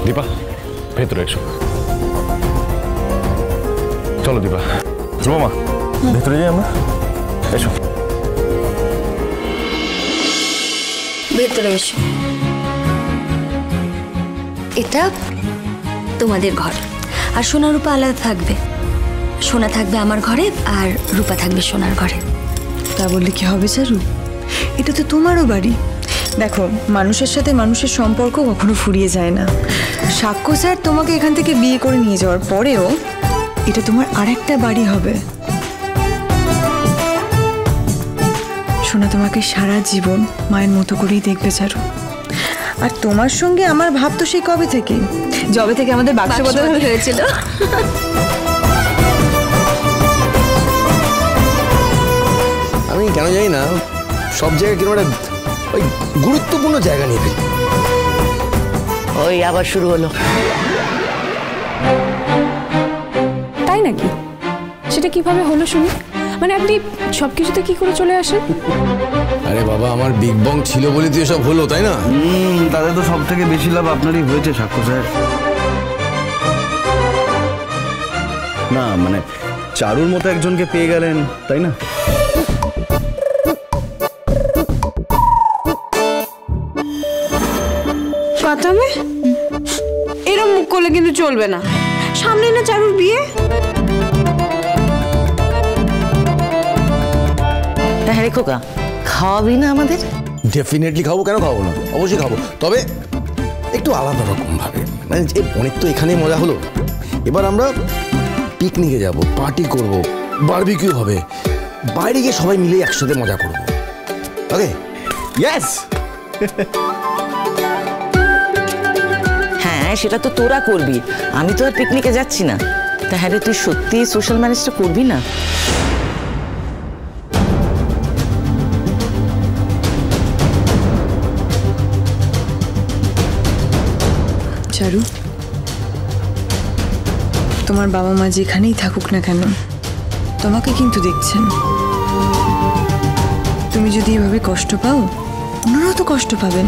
দীপা ভেতরে এসো। চলো দীপা। রুমা ভেতরে যাই আমরা, এসো। ভেতরে এসো। এটা তোমাদের ঘর, আর সোনা রূপা আলাদা থাকবে। সোনা থাকবে আমার ঘরে আর রূপা থাকবে সোনার ঘরে। তা বললে কি হবে চারু? এটা তো তোমারও বাড়ি। দেখো, মানুষের সাথে মানুষের সম্পর্ক কখনো ফুরিয়ে যায় না। সাক্ষ্য স্যার তোমাকে এখান থেকে বিয়ে করে নিয়ে যাওয়ার পরেও এটা তোমার আরেকটা বাড়ি হবে। সোনা তোমাকে সারা জীবন মায়ের মতো করেই দেখবে চারু। আর তোমার সঙ্গে আমার ভাব তো সেই কবে থেকে, যবে থেকে আমাদের বাক্স বদল হয়েছিল। আমি কেন জানি না সব জায়গায় কিরকম একটা ওই গুরুত্বপূর্ণ জায়গা নিয়ে ফেলি। ওই আবার শুরু হলো। তাই নাকি? সেটা কিভাবে হলো শুনি? মানে আপনি সবকিছুতে কি করে চলে আসেন? আরে বাবা, আমার বিগ বং ছিল বলে তো এসব হলো, তাই না? তাদের তো সব থেকে বেশি লাভ আপনারই হয়েছে সাক্ষ্য স্যার। না মানে চারুর মতো একজনকে পেয়ে গেলেন, তাই না? কাতামে এরকম মুখ করলে কিন্তু চলবে না। সামনে না চারুর বিয়ে। হ্যাঁ রে খোকা, খাওয়াবি না আমাদের? ডেফিনেটলি খাবো, কেন খাবো না, অবশ্যই খাবো, তবে একটু আলাদা রকম ভাবে। মানে অনেক তো এখানেই মজা হলো, এবার আমরা পিকনিকে যাব, পার্টি করব, বারবিকিউ হবে, বাইরে গিয়ে সবাই মিলে একসাথে মজা করব। ওকে? ইয়েস। হ্যাঁ সেটা তো তোরা করবি, আমি তো আর পিকনিকে যাচ্ছি না। তা হ্যাঁ রে, তুই সত্যি সোশ্যাল ম্যানেজটা করবি না? চারু, তোমার বাবা মা যেখানেই থাকুক না কেন তোমাকে কিন্তু দেখছেন। তুমি যদি এভাবে কষ্ট পাও, ওনারাও তো কষ্ট পাবেন।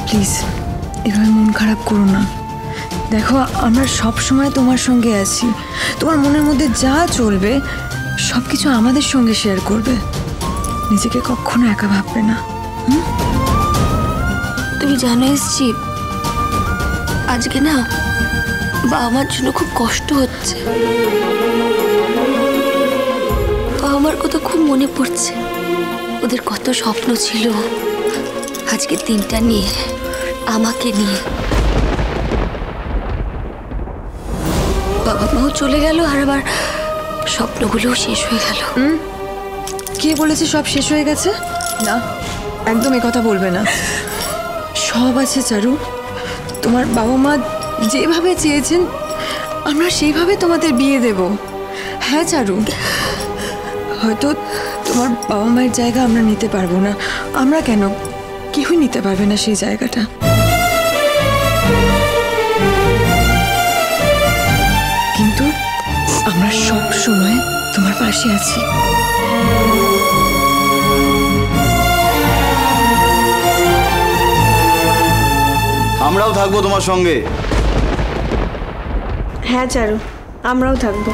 প্লিজ এভাবে মন খারাপ করো না। দেখো, আমরা সব সময় তোমার সঙ্গে আছি। তোমার মনের মধ্যে যা চলবে সব কিছু আমাদের সঙ্গে শেয়ার করবে। নিজেকে কখনো একা ভাববে না। তুমি জানো এসছি, আজকে না বাবা মার জন্য খুব কষ্ট হচ্ছে। বাবা মার কথা খুব মনে পড়ছে। ওদের কত স্বপ্ন ছিল আজকের দিনটা নিয়ে, আমাকে নিয়ে। বাবা মাও চলে গেল, আর আবার স্বপ্নগুলোও শেষ হয়ে গেল। কে বলেছে সব শেষ হয়ে গেছে? না, একদম কথা বলবে না। সব আছে চারু। তোমার বাবা মা যেভাবে চেয়েছেন আমরা সেইভাবে তোমাদের বিয়ে দেব। হ্যাঁ চারু, হয়তো তোমার বাবা মায়ের জায়গা আমরা নিতে পারবো না। আমরা কেন, কেউই নিতে পারবে না সেই জায়গাটা। কিন্তু আমরা সব সময় তোমার পাশে আছি। আমরাও থাকবো তোমার সঙ্গে। হ্যাঁ চারু, আমরাও থাকবো।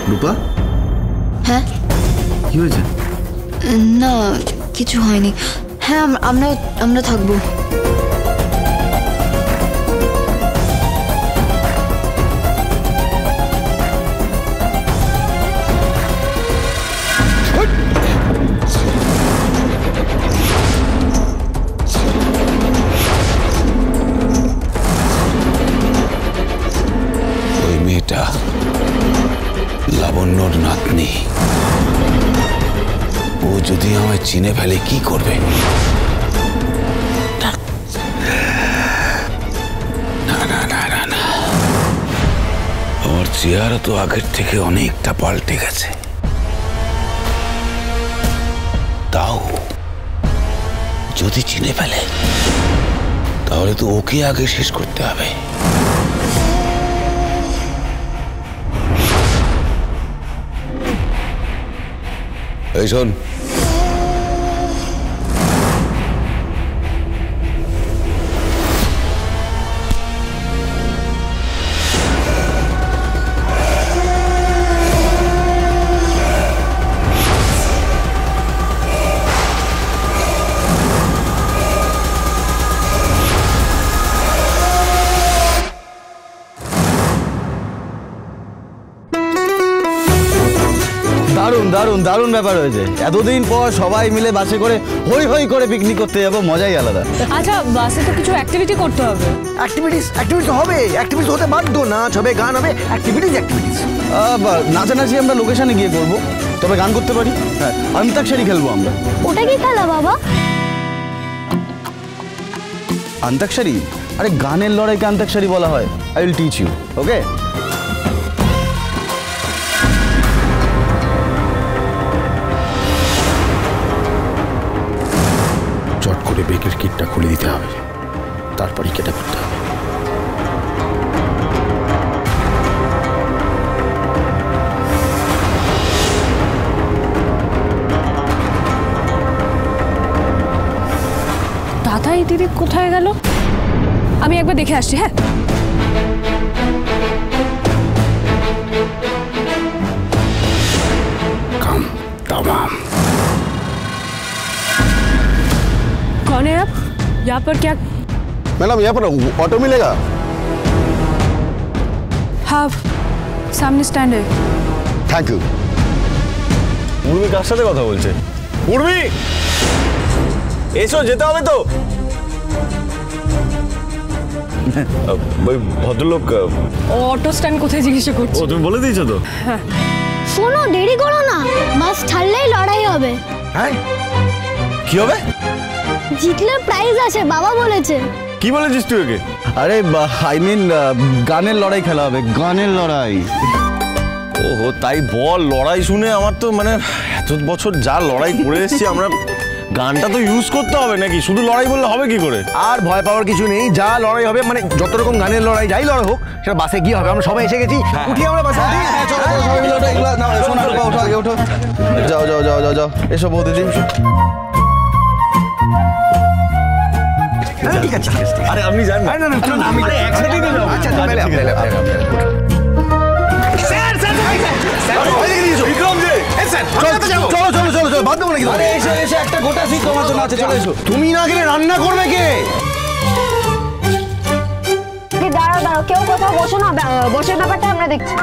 রূপা, হ্যাঁ? কি হয়েছে? না কিছু হয়নি। হ্যাঁ আমরা থাকবো। ওই মেয়েটা লাবণ্যর নাতনি, ও যদি আমায় চিনে ফেলে কি করবে? না না না না না, আমার চেহারা তো আগের থেকে অনেকটা পাল্টে গেছে। তাও যদি চিনে ফেলে তাহলে তাহলে তো ওকে আগে শেষ করতে হবে। এই শোন, দারুণ দারুণ দারুণ ব্যাপার হয়েছে। এতদিন পর সবাই মিলে বাসে করে হই হই করে পিকনিক করতে যাবো, মজাই আলাদা। আচ্ছা, বাসে তো কিছু অ্যাক্টিভিটি করতে হবে। অ্যাক্টিভিটিস হবে, অ্যাক্টিভিটিস হতে বাধ্য, নাচ হবে, গান হবে, অ্যাক্টিভিটিস। নাচানাচি আমরা লোকেশনে গিয়ে করব, তবে গান করতে পারি। হ্যাঁ, অন্তাক্ষরী খেলবো আমরা। ওটা কি খেলা বাবা? অন্তাক্ষরী? আরে গানের লড়াইকে অন্তাক্ষরী বলা হয়। আই উইল টিচ ইউ, ওকে? চট করে ব্রেকের কিটটা খুলে দিতে হবে, তারপরই কেটে করতে হবে। দাদা, এই দিদি কোথায় গেল? আমি একবার দেখে আসছি। হ্যাঁ, काम तमाम। कौन है आप? यहाँ पर क्या? मैडम, यहाँ पर ऑटो मिलेगा? हाँ, सामने स्टैंड है। Thank you. উর্মি কার সাথে কথা বলছে? উর্মি, এসো, যেতে হবে তো। ওই ভদ্রলোক অটো স্ট্যান্ড কোথায় জিজ্ঞাসা করছি। ও, তুমি বলে দিয়েছো তো? শোনো, দেরি করো না, বাস ছাড়লেই লড়াই হবে। হ্যাঁ, কি হবে? জিতলে প্রাইজ আছে, বাবা বলেছে। কি বলেছিস তুই ওকে? আরে আই মিন গানের লড়াই খেলা হবে, গানের লড়াই। ওহো, তাই বল। লড়াই শুনে আমার তো মানে এত বছর যা লড়াই করে এসেছি আমরা, গানটা তো ইউজ করতে হবে নাকি? শুধু লড়াই বললে হবে কি করে? আর ভয় পাওয়ার কিছু নেই, যা লড়াই হবে মানে যত রকম গানের লড়াই যাই লড়াই হোক, সেটা বাসে গিয়ে হবে। আমরা সবাই এসে গেছি, উঠি আমরা বাসে। যাও যাও যাও যাও যাও, এসো বৌদিদি। ঠিক আছে, আরে আপনি জান না। আমি একসাথেই তো যাবো। আচ্ছা, চলো চলো চলো, বাদ দেবো নাকি? একটা গোটা সিট তোমার জন্য আছে, চলে এসো। তুমি না গেলে রান্না করবে কে? দাঁড়াও দাঁড়াও, কেউ কোথাও বসো না, বসে ব্যাপারটা আমরা দেখছি।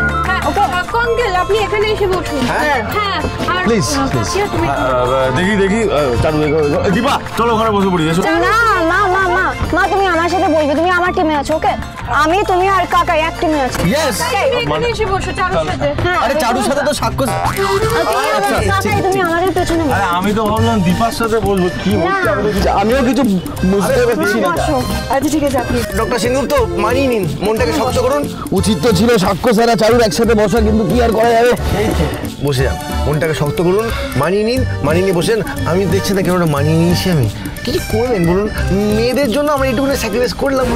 ওকে আঙ্কেল, আপনি এখানে এসে বসুন। হ্যাঁ, আর প্লিজ প্লিজ দেখি দেখি চারু দেখো। দীপা, চলো ওখানে বসে পড়ি। এসো। না, মা মা মা মা, তুমি আমার সাথে বলবে, তুমি আমার টিমে আছো। ওকে, আমি, তুমি আর কাকা এক টিমে আছো। ইয়েস। এখানে এসে বসো চারুর সাথে। আরে চারুর সাথে তো সাক্ষ্য। কাকাই, তুমি আমাদের পেছনে বসো। আরে আমি তো ভাবলাম দীপার সাথে বলবো। কি হচ্ছে? আমিও কিছু বুঝতে পারছি না। আচ্ছা ঠিক আছে, আপনি ডক্টর সিংগুপ্ত, মানিয়ে নিন, মনটাকে শক্ত করুন। উচিত তো ছিল সাক্ষ্য সারা চারুর একসাথে বসা, কিন্তু কি আর করা যাবে। বসে যান, মনটাকে শক্ত করুন, মানিয়ে নিন, মানিয়ে নিয়ে বসেন। আমি দেখছি না কেন মানিয়ে নিয়েছি। আমি কিছু করবেন বলুন, মেয়েদের জন্য আমরা এইটুকুনি স্যাক্রিফাইস করলাম।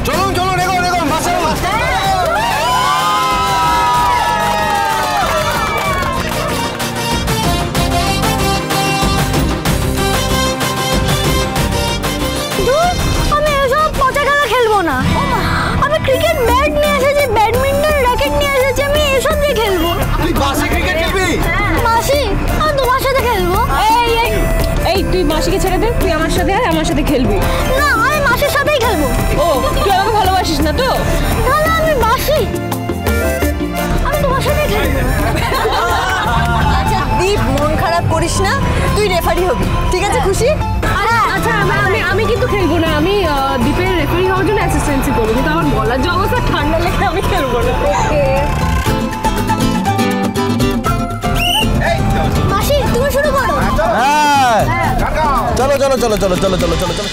চলুন চলুন, এগো এগো, বাসে আমি এসব পচা খেলা খেলবো না। আমি ক্রিকেট ব্যাট নিয়ে এসেছি, ব্যাডমিন্টন র্যাকেট নিয়ে এসেছি, আমি এসব দিয়ে খেলবো। তুই বাসে ক্রিকেট খেলবি? মাসি, আমি তোমার সাথে খেলবো। এই তুই মাসিকে ছেড়ে দে, তুই আমার সাথে আয়, আমার সাথে খেলবি। না, আমি মাসির সাথেই খেলবো। ও, তুই আমাকে ভালোবাসিস না তো? না না, আমি মাসি, আমি তোমার সাথেই খেলবো। আচ্ছা দীপ, মন খারাপ করিস না, তুই রেফারি হবি, ঠিক আছে? খুশি? আচ্ছা, আমি কিন্তু খেলবো না। আমি দীপের রেফারি হওয়ার জন্য অ্যাসিস্ট্যান্সি করবো, কিন্তু আমার গলার যে অবস্থা, ঠান্ডা লেগে আমি খেলবো না। মাসি, তুমি শুরু করো। হ্যাঁ, চলো চলো চলো চলো চলো চলো চলো চলো।